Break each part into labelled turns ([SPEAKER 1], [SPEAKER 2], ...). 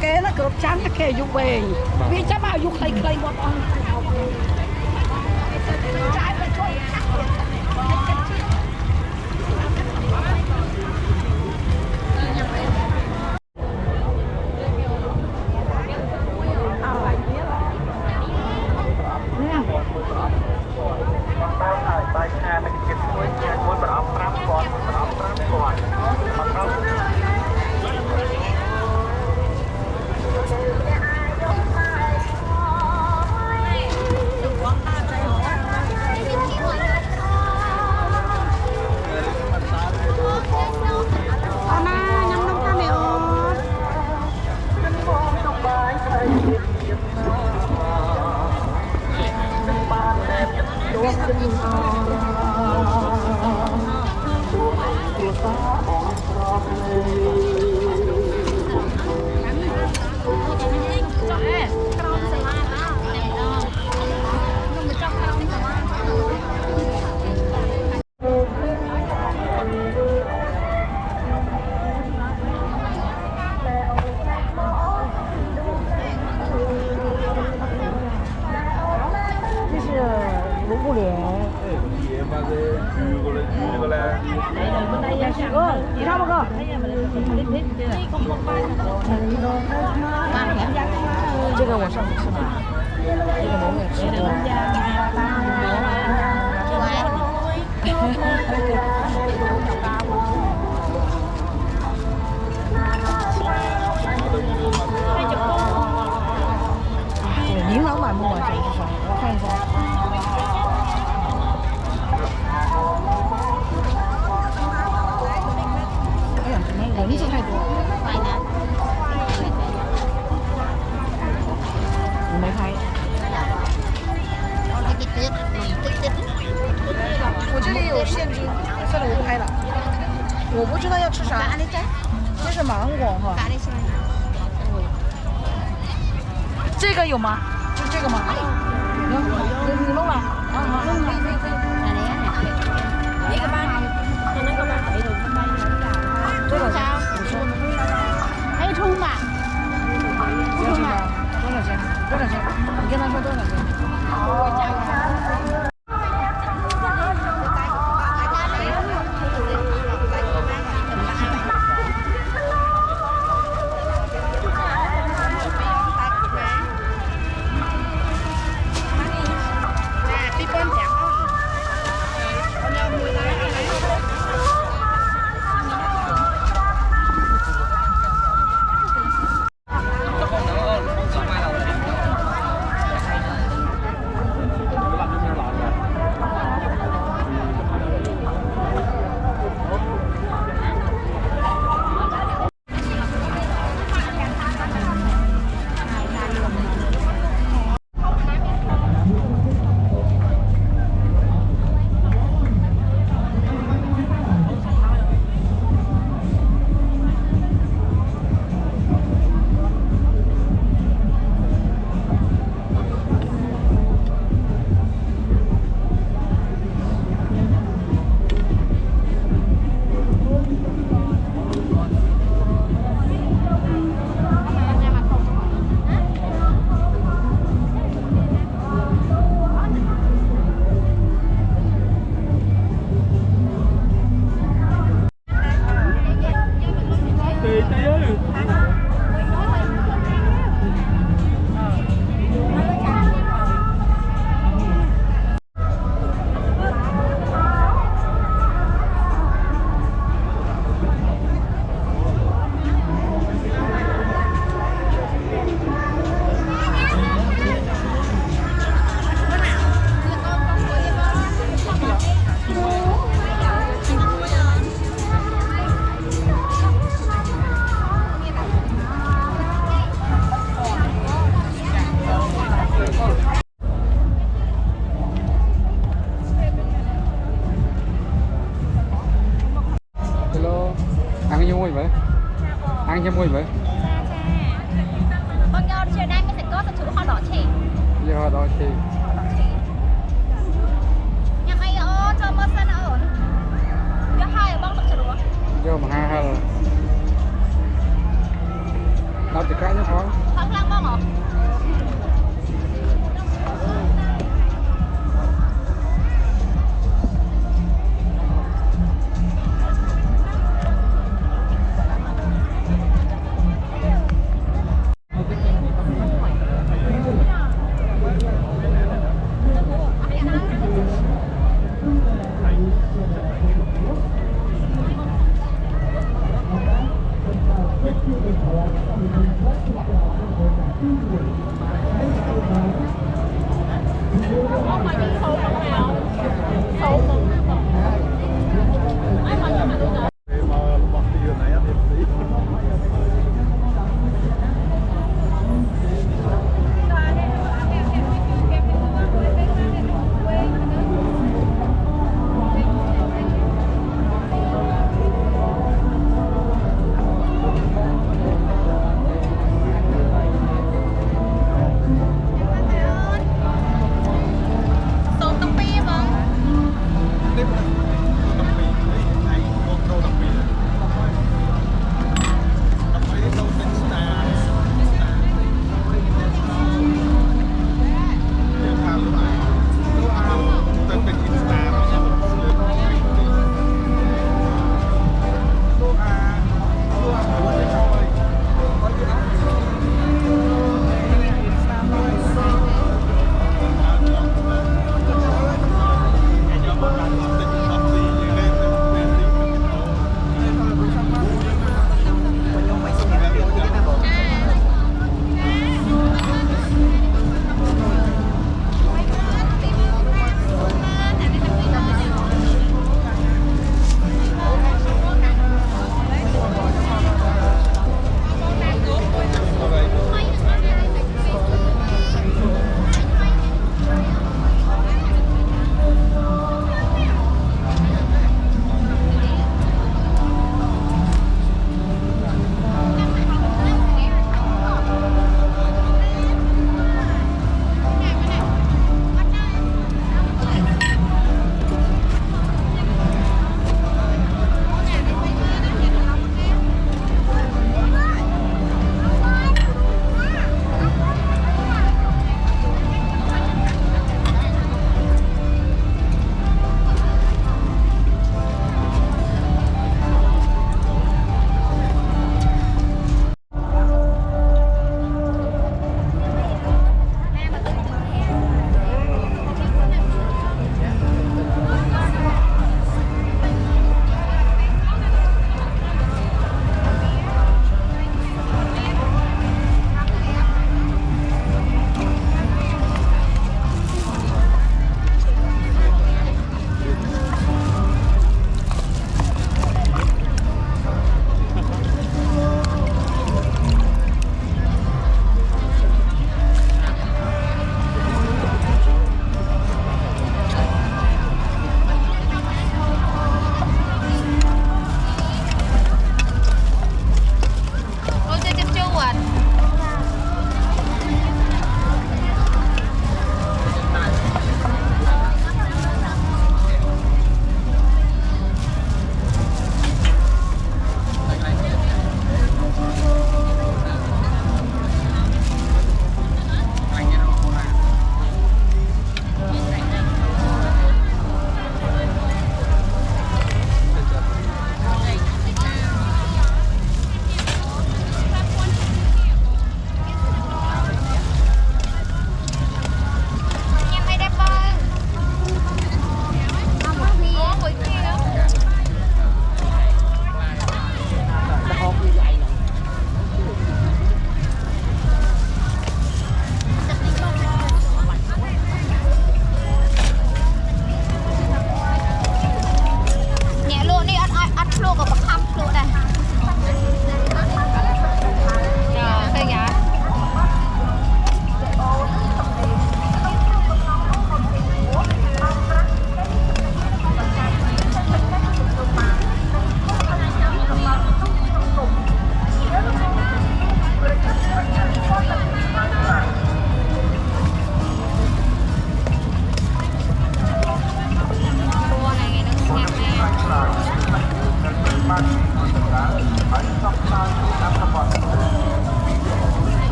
[SPEAKER 1] kế nó cực chán kế dục về vì chắc bao dục khay khay một ông这个我上次吃了，这个我也吃了。琳琅满目啊，这个是啥？我看一下。哎呀，怎么人字太多？
[SPEAKER 2] 现金，算了，我不拍了。我不知道要吃啥。这是芒果哈。这个有吗？就这个吗？你弄了？啊，弄了。一个班，多少钱？还有葱吧？不葱吧？多少钱？多少钱？你跟他说多少钱？ăn
[SPEAKER 3] với muối vậy? Ăn với muối vậy?
[SPEAKER 4] Con nhớ chiều nay mình sẽ có sự hoa đỏ chì.
[SPEAKER 3] Giờ đó thì
[SPEAKER 4] Nhưng ai cho mất sân ở. Giờ hai ở bông tập chữ đúng.
[SPEAKER 3] giờ mà hai rồi. Nó chỉ cái nữa thôi.
[SPEAKER 4] Không lăng bông hả? Số tông pi mà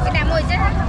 [SPEAKER 4] cái đám mùi chết không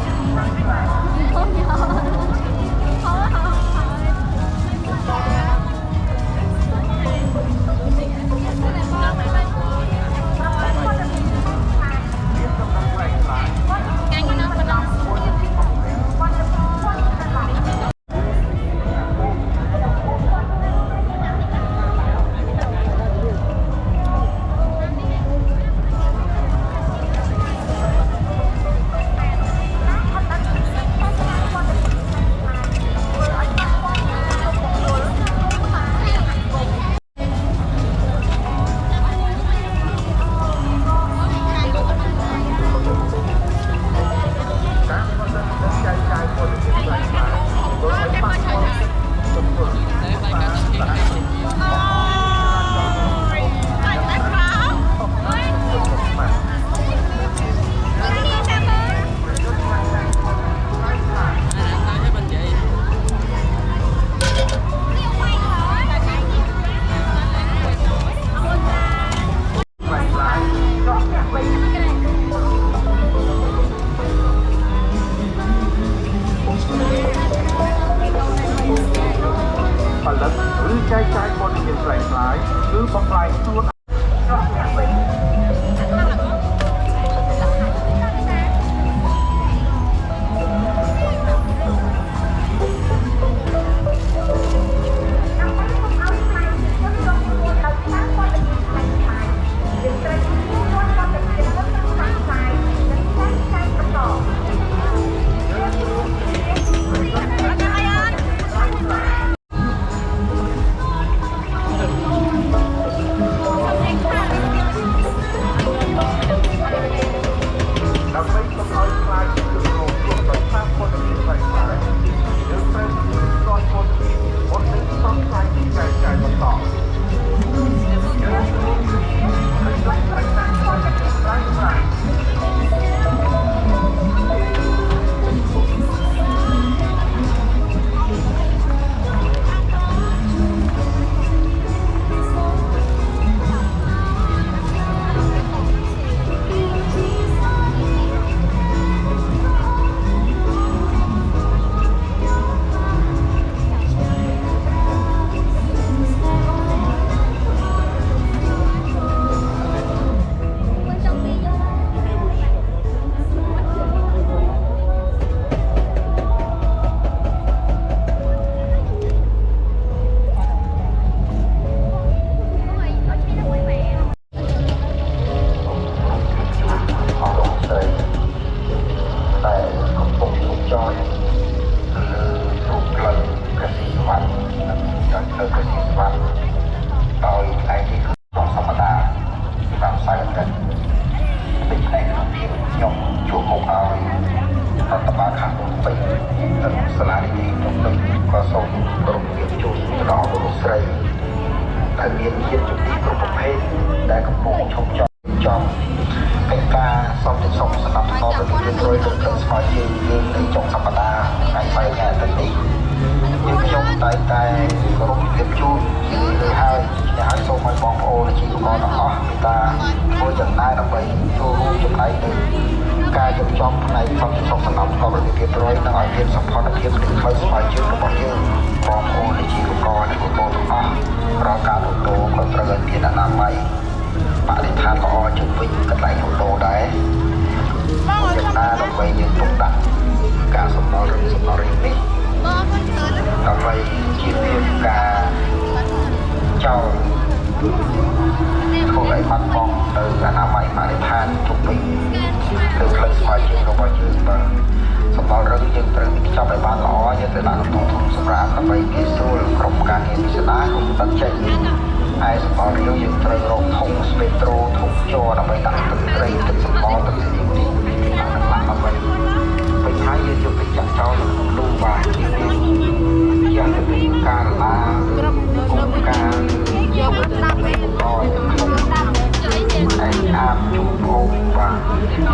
[SPEAKER 4] nhớ
[SPEAKER 5] បានជួបភពបាទ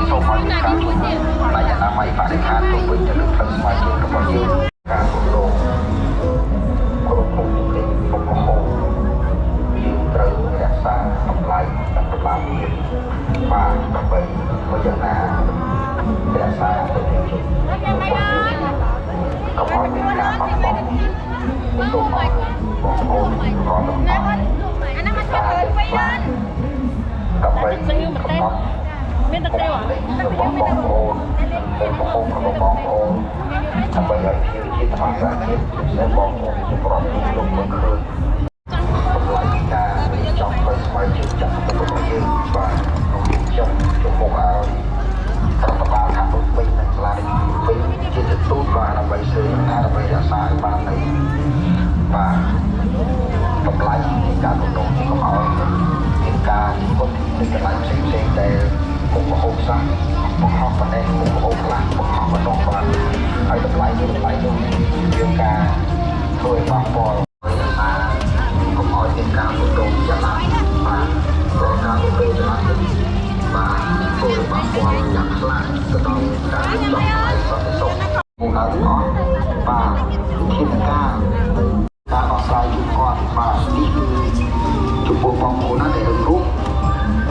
[SPEAKER 5] សូមឲ្យការជួយតែយ៉ាងណាមិនបរិខានទៅវិញទៅលើផ្លូវស្មារតីរបស់យើងការគ្រប់គ្រងគ្រប់គ្រងទីពុកហោយើងត្រូវរក្សាតម្លៃនិងតម្លាភាពបាទដើម្បីមកយ៉ាងណារក្សាទៅវិញកុំឲ្យមានការបាត់បង់សូមឲ្យបងប្អូនរំលឹកអាហ្នឹងមកធ្វើវិញដើម្បីមានតែទេវបងប្អូនបងប្អូនដើម្បីឲ្យជាធម្មតាជាតិដែលបងប្អូនប្រពៃលោកមកឃើញតម្លៃការចង់ទៅស្វែងយល់จากរបស់យើងបាទខ្ញុំជំរុញឲ្យរដ្ឋបាលខាងនោះវិញនឹងឆ្លៃវិញជាទូតបាទដើម្បីជួយដើម្បីរក្សាឲ្យបាននៅបាទតម្លៃការទទួលកុំឲ្យមានការពុតពីកន្លែងផ្សេងៗដែលពុកហូបសាំពុកហោបតែពុកហូបខ្លះពុកហោបមិនដល់បានហើយតម្លៃនោះមានការធ្វើឲ្យប៉ះពាល់កុំឲ្យមានការទទួលយ៉ាងណាបាទព្រោះការទទួលយ៉ាងណាបាទធ្វើឲ្យប៉ះពាល់យ៉ាងខ្លាំងទៅដល់ការដំណើរសន្តិសុខមកដល់អស់បាទជាការដោះស្រាយជូនគាត់បាទនេះគឺចំពោះបងប្អូនណាដែលរួម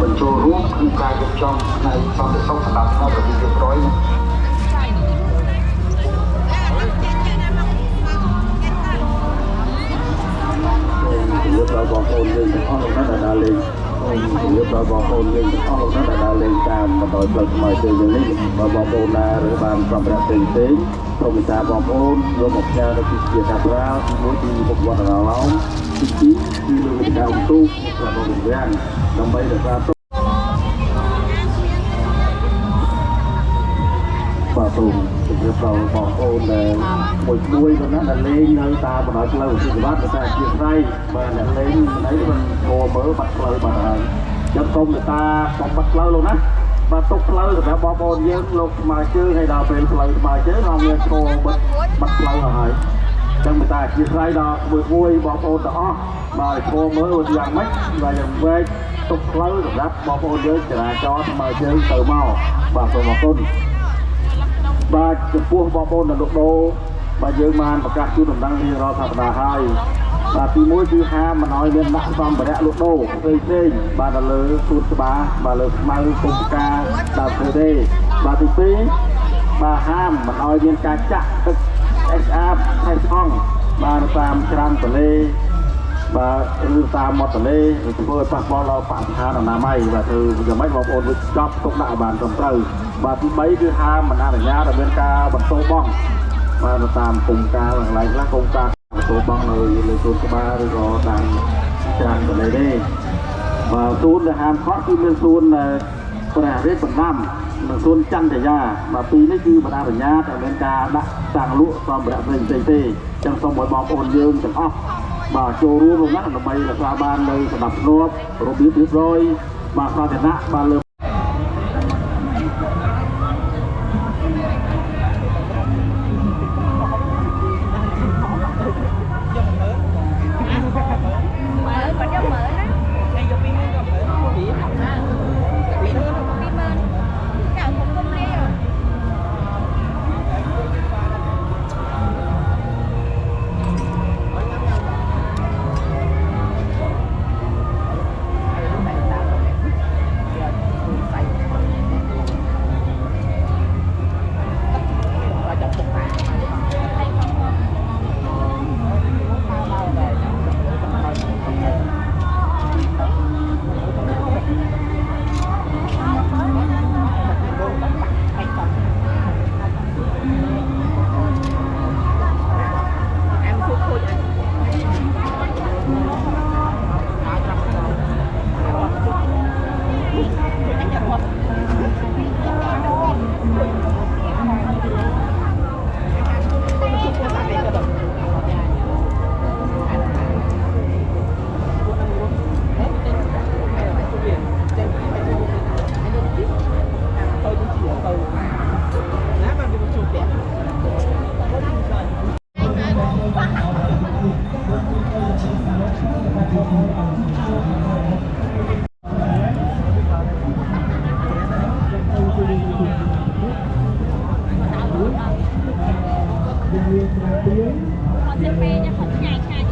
[SPEAKER 5] បញ្ចូលរួមគឺការរៀបចំផ្នែកសន្តិសុខសម្រាប់ដល់របៀបរៀបរយរបស់បងប្អូនយើងទាំងអស់លោកណាដែលលេងរបស់បងប្អូនយើងទាំងអស់លោកណាដែលលេងតាមបណ្ដោយផ្លូវថ្មីជើងនេះបងប្អូនណាឬបានសម្រាប់ផ្សេងៗសូមមេត្តាបងប្អូនយកមកផ្ញើទៅជាកាត្រាទី1ទីមុខវត្តអារម្មណ៍ទី2គឺលើវិទ្យាឧតុសម្រាប់វិញ្ញាណដើម្បីរក្សាទុកបាទសូមជម្រាបដល់បងប្អូនដែលមួយណាដែលលេងនៅតាមបណ្ដោយផ្លូវសុខភាពតែជាស្រ័យបាទអ្នកលេងមិនអីមិនគួរមើលបាត់ផ្លូវបាត់ហើយចឹងសូមមេត្តាកុំបាត់ផ្លូវលោកណាបាទទុកផ្លូវសម្រាប់បងប្អូនយើងលោកស្មារជើងឲ្យដល់ពេលផ្លូវស្មារជើងនាំមានឈរបាត់ផ្លូវហើយចឹងមេត្តាជាស្រ័យដល់មួយបងប្អូនទាំងអស់បាទឈរមើលយ៉ាងម៉េចបាទយ៉ាងវែងទុកផ្លូវសម្រាប់បងប្អូនយើងចរាចរណ៍ស្មារជើងទៅមកបាទសូមអរគុណបាទចំពោះបងប្អូននៅលោកដូបាទយើងបានប្រកាសជូនដំណឹងរៀងរាល់សប្តាហ៍ហើយបាទទី1គឺហាមមិនឲ្យមានដាក់សម្ភារៈលក់ដូរផ្សេងបាទនៅលើសួនច្បារបាទលើស្មៅគុំផ្កាដើមព្រៃបាទទី2បាទហាមមិនឲ្យមានការចាក់ទឹកស្អាតហើយថង់បាទតាមច្រាំទន្លេបាទឬតាមមាត់ទន្លេធ្វើឲ្យប៉ះពាល់ដល់បរិស្ថានអនាម័យបាទធ្វើយ៉ាងម៉េចបងប្អូនវិចប់ទុកដាក់ឲ្យបានត្រឹមត្រូវបាទទី3គឺហាមមិនអនុញ្ញាតឲ្យមានការបន្ទោបង់បាទតាមគុំការកន្លែងខ្លះគុំការបន្ទោបង់នៅលើសួនច្បារឬក៏តាមច្រាំទន្លេទេបាទសួនដែលហាមខកគឺមានសួនព្រះរាជបណ្ដាំនិងសួនចន្ទយាបាទពីរនេះគឺបណ្ដាបញ្ញាតែមានការដាក់តាំងលក់សម្ភារៈផ្សេងៗទេចឹងសូមឲ្យបងប្អូនយើងទាំងអស់បាទចូលរួមក្នុងនោះដើម្បីរក្សាបាននៅសណ្ដាប់ធ្នាប់របៀបរៀបរយបាទសាធារណៈបានលើ
[SPEAKER 4] Họ sẽ phê cho họ nhảy khai